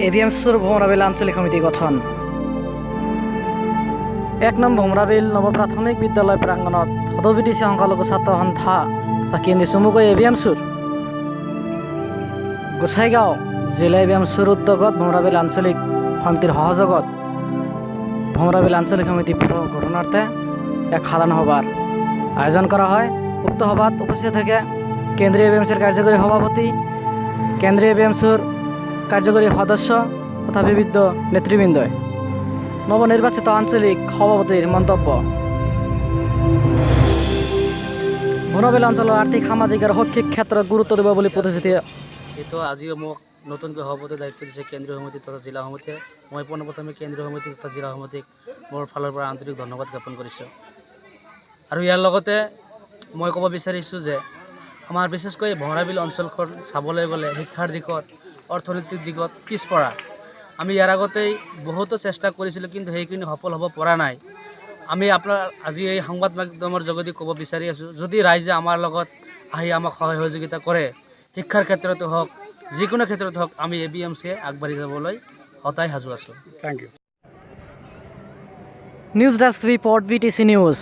এভিএমসির ভোমরাবিল আঞ্চলিক সমিতি গঠন। ১ নং ভোমরাবিল নবপ্রাথমিক বিদ্যালয় প্রাঙ্গণত সদবিটিসি সংখ্যালঘু ছাত্র সন্থা তথা কেন্দ্রীয় চমুকৈ এভিএমসির গোসাইগাঁও জিলা এভিএমসির উদ্যোগত ভোমরাবিল আঞ্চলিক সমিতির সহযোগত ভোমরাবিল আঞ্চলিক সমিতি গঠনার্থে এক সাধারণ সভার আয়োজন করা হয়। উক্ত সভাত উপস্থিত থেকে কেন্দ্রীয় এভিএমসির কার্যকরী সভাপতি, কেন্দ্রীয় এভিএমসির কার্যকরী সদস্য তথা বিবিধ নেতৃবৃন্দই। নবনির্বাচিত আঞ্চলিক সভাপতির মন্তব্য। ভোমরাবিল অঞ্চলের আর্থিক, সামাজিক আর শৈক্ষিক ক্ষেত্ৰত গুৰুত্ব দিব বুলি প্ৰতিশ্ৰুতি। এইটো আজিও মোক নতুনকৈ সভাপতিৰ দায়িত্ব দিছে কেন্দ্ৰীয় সমিতি তথা জিলা সমিতিয়ে। মই পোনপ্ৰথমে কেন্দ্ৰীয় সমিতি তথা জিলা সমিতিক মোৰ ফালৰ পৰা আন্তৰিক ধন্যবাদ জ্ঞাপন কৰিছোঁ। আৰু ইয়াৰ লগতে মই ক'ব বিচাৰিছোঁ যে আমাৰ বিশেষকৈ ভোমৰাবিল অঞ্চলখন চাবলৈ গ'লে শিক্ষাৰ দিশত, অৰ্থনৈতিক দিশত পিছপৰা। আমি ইয়াৰ আগতেই বহুতো চেষ্টা কৰিছিলোঁ, কিন্তু সেইখিনি সফল হ'ব পৰা নাই। আমি আপোনাৰ আজি এই সংবাদ মাধ্যমৰ যোগেদি ক'ব বিচাৰি আছোঁ, যদি ৰাইজে আমাৰ লগত আহি আমাক সহায় সহযোগিতা কৰে, শিক্ষাৰ ক্ষেত্ৰতে হওক, যিকোনো ক্ষেত্ৰত হওক, আমি এভিএমচিয়ে আগবাঢ়ি যাবলৈ সদায় সাজু আছোঁ। Thank you. News desk report, BTC news.